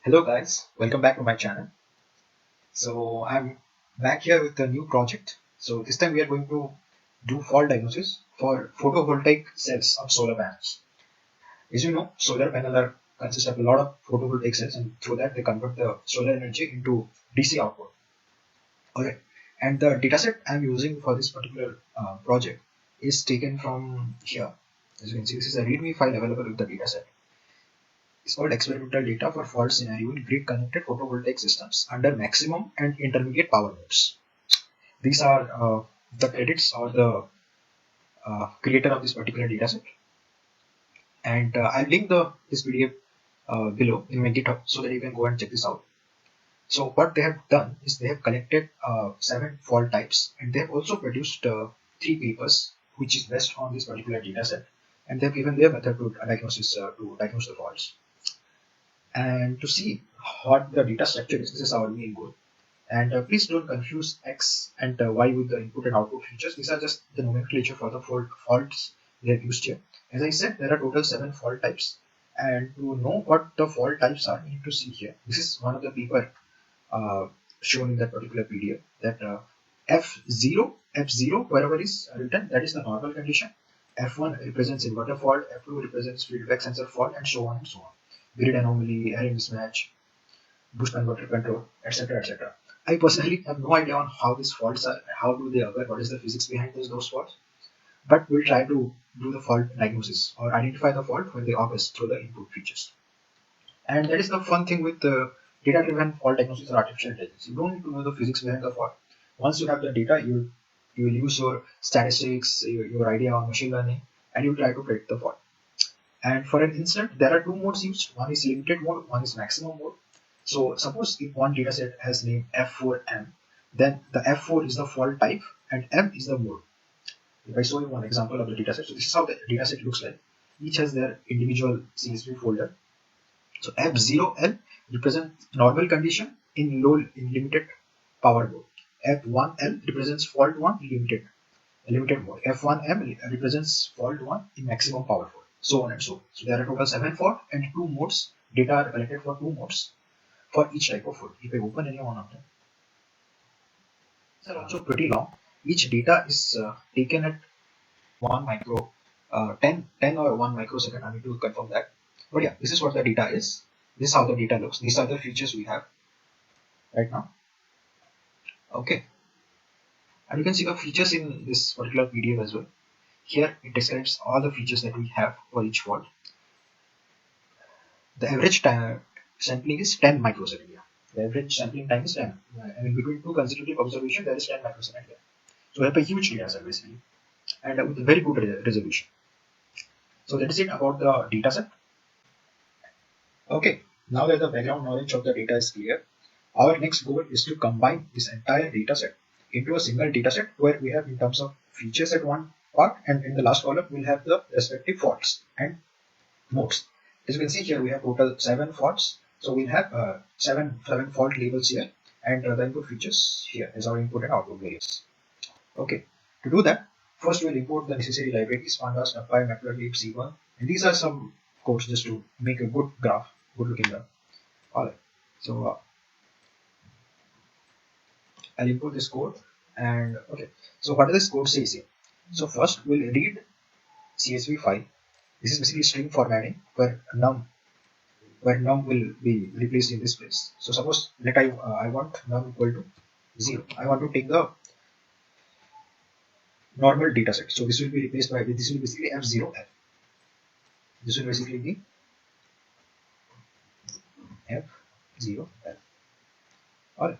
Hello guys, welcome back to my channel. So I'm back here with a new project. So this time we are going to do fault diagnosis for photovoltaic cells of solar panels. As you know, solar panels are consist of a lot of photovoltaic cells, and through that they convert the solar energy into DC output. Alright, and the dataset I'm using for this particular project is taken from here. As you can see, this is a README file available with the dataset. It's called experimental data for fault scenario in grid connected photovoltaic systems under maximum and intermediate power modes. These are the credits or the creator of this particular dataset, and I'll link this PDF below in my GitHub so that you can go and check this out. So what they have done is they have collected 7 fault types, and they have also produced 3 papers which is based on this particular dataset, and they've given their method to diagnose the faults. And to see what the data structure is, this is our main goal. And please don't confuse X and Y with the input and output features. These are just the nomenclature for the faults they have used here. As I said, there are total 7 fault types. And to know what the fault types are, you need to see here. This is one of the paper shown in that particular PDF. That F0, wherever is written, that is the normal condition. F1 represents inverter fault, F2 represents feedback sensor fault, and so on and so on. Grid anomaly, array mismatch, boost converter control, etc. etc. I personally have no idea on how these faults are, how do they occur, what is the physics behind those faults, but we'll try to do the fault diagnosis or identify the fault when they occur through the input features. And that is the fun thing with data-driven fault diagnosis or artificial intelligence. You don't need to know the physics behind the fault. Once you have the data, you will use your statistics, your idea on machine learning, and you try to predict the fault. And for an instant, there are 2 modes used. One is limited mode, one is maximum mode. So suppose if one dataset has name F4M, then the F4 is the fault type and M is the mode. If I show you one example of the dataset, so this is how the dataset looks like. Each has their individual CSV folder. So F0L represents normal condition in limited power mode. F1L represents fault 1 limited mode. F1M represents fault 1 in maximum power mode. So on and so on. So there are total 7 fault and 2 modes. Data are collected for 2 modes for each type of fault. If I open any one of them, these are also pretty long. Each data is taken at 1 micro, 10 or 1 microsecond. I need to confirm that. But yeah, this is what the data is. This is how the data looks. These are the features we have right now. Okay. And you can see the features in this particular PDF as well. Here it describes all the features that we have for each fault. The average time sampling is 10 microseconds. Yeah. The average sampling time is 10. I mean, between 2 consecutive observations, there is 10 microseconds here. So we have a huge data set basically, and with very good resolution. So that is it about the dataset. Okay, now that the background knowledge of the data is clear, our next goal is to combine this entire dataset into a single dataset where we have in terms of features at one part, and in the last column we'll have the respective faults and modes. As you can see here, we have total 7 faults. So we'll have seven fault labels here, and the input features here as our input and output variables. Okay, to do that, first we'll import the necessary libraries, pandas, numpy, matplotlib, c1, and these are some codes just to make a good graph, good looking graph. Alright, so I'll import this code, and okay, so what does this code says here? So first we'll read CSV file. This is basically string formatting where num will be replaced in this place. So suppose that I want num equal to 0. I want to take the normal data set. So this will be replaced by this will basically F0F. This will basically be F0F. Alright.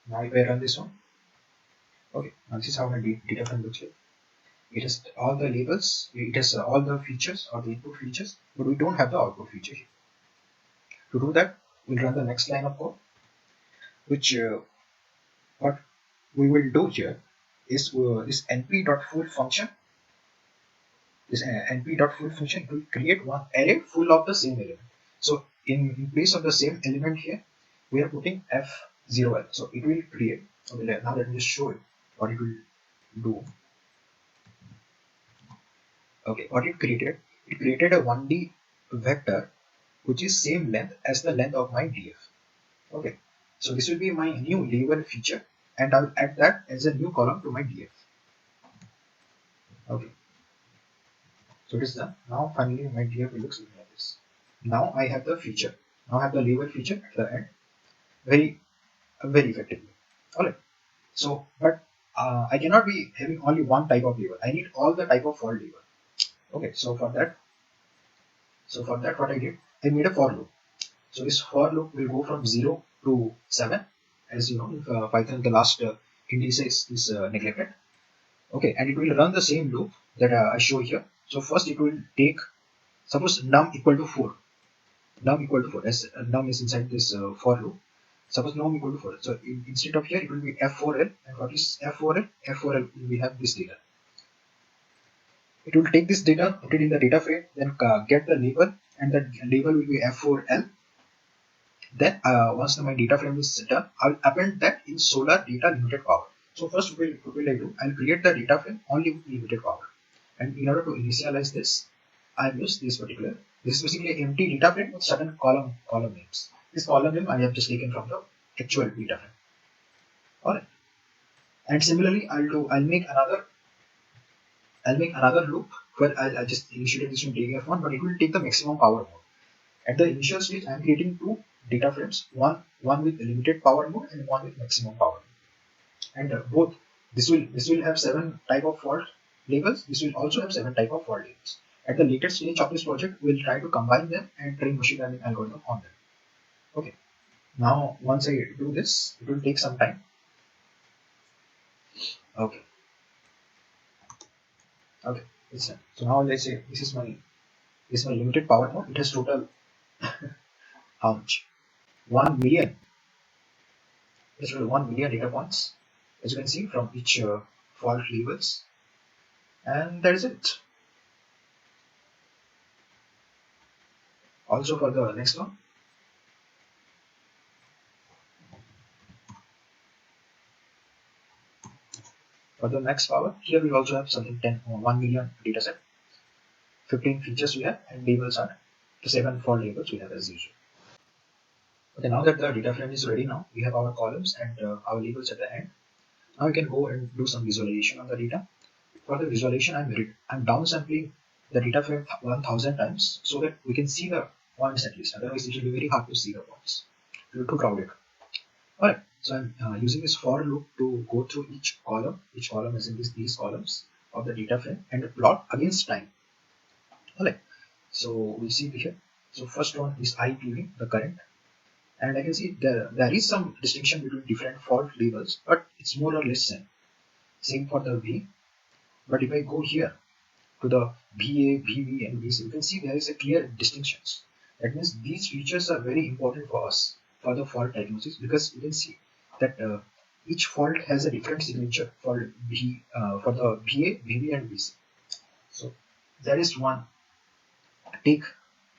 Now if I run this one, okay, now this is how my data frame looks like. It has all the labels, it has all the features or the input features, but we don't have the output feature here. To do that, we'll run the next line of code, which what we will do here is this np.full function. This np.full function will create one array full of the same element. So in place of the same element here, we are putting f0l. So it will create. Okay, now let me just show you what it will do. Okay, what it created? It created a 1D vector which is same length as the length of my DF. Okay, so this will be my new label feature, and I'll add that as a new column to my DF. Okay, so it is done. Now finally my DF will look something like this. Now I have the feature. Now I have the label feature at the end, very effectively. Alright. So, but I cannot be having only one type of label. I need all the type of fault label. Okay, so for that what I did, I made a for loop. So this for loop will go from 0 to 7. As you know, in Python the last indices is neglected. Okay, and it will run the same loop that I show here. So first it will take, suppose num equal to 4. Num equal to 4, as num is inside this for loop. Suppose num equal to 4. So instead of here it will be f4l, and what is f4l? F4l we have this data. It will take this data, put it in the data frame, then get the label, and that label will be f4l. Then once my data frame is done, I will append that in Solr data limited power. So first what will I do? I'll create the data frame only with limited power. And in order to initialize this, I've used this particular. This is basically an empty data frame with certain column names. This column name I have just taken from the actual data frame. Alright. And similarly, I'll make another loop where I'll just initiate this from DF1, but it will take the maximum power mode. At the initial stage, I'm creating two data frames, one with limited power mode and one with maximum power. And both this will have 7 type of fault labels. This will also have 7 type of fault labels. At the later stage of this project, we'll try to combine them and train machine learning algorithm on them. Okay. Now, once I do this, it will take some time. Okay. Okay. It's done. So now let's say this is my limited power mode. It has total how much? 1 million. It's total 1 million data points, as you can see from each fault labels, and that is it. Also for the next one, for the max power, here we also have something 1 million dataset, 15 features we have, and labels are the 7 fault labels we have as usual. Okay, now that the data frame is ready, now we have our columns and our labels at the end. Now we can go and do some visualization on the data. For the visualization, I'm downsampling the data frame 1000 times so that we can see the points at least. Otherwise, it will be very hard to see the points. It will be too crowded. Alright, so I'm using this for loop to go through each column is in these columns of the data frame and plot against time. Alright, so we see here. So first one is IPV, the current, and I can see there is some distinction between different fault labels, but it's more or less same. Same for the V, but if I go here to the VA, VV, and VC, you can see there is a clear distinctions. That means these features are very important for us for the fault diagnosis, because you can see that each fault has a different signature for for the VA, VB, and VC. So there is one take,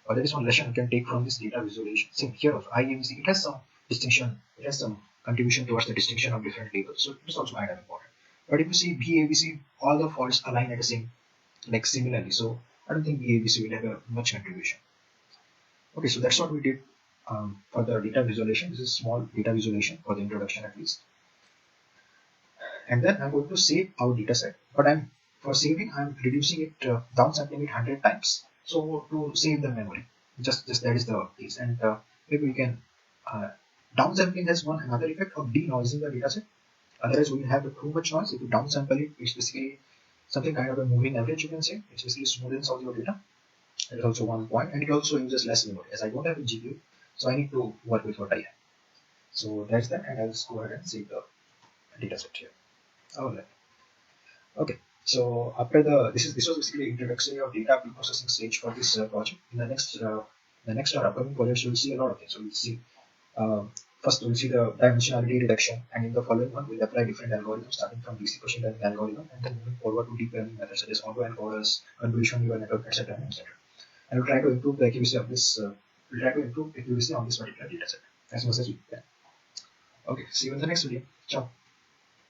or there is one lesson you can take from this data visualization. See here of IAVC, it has some distinction, it has some contribution towards the distinction of different labels. So it's also kind of important. But if you see VAVC, all the faults align at the same, like similarly. So I don't think VAVC will have a much contribution. Okay, so that's what we did for the data visualization. This is small data visualization for the introduction at least. And then I'm going to save our data set, but for saving, I'm reducing it, downsampling it 100 times. So to save the memory, just that is the case. And maybe we can, downsampling has another effect of denoising the data set. Otherwise, we will have too much noise. If you downsample it, it's basically something kind of a moving average, you can say. It's basically smoothens out your data. That is also one point, and it also uses less memory. As I don't have a GPU, so I need to work with what I have. So that's that, and I'll just go ahead and save the data set here. Alright. Okay. So after this was basically introduction of data preprocessing stage for this project. In the next or upcoming projects, you'll see a lot of things. So we'll see first we'll see the dimensionality reduction, and in the following one we'll apply different algorithms starting from basic machine learning algorithm and then moving forward to deep learning methods such as auto encoders, convolutional neural network, etc. etc. And we'll try to improve the accuracy of this. We'll try to improve accuracy on this particular data set as much as we can. Okay. See you in the next video. Ciao.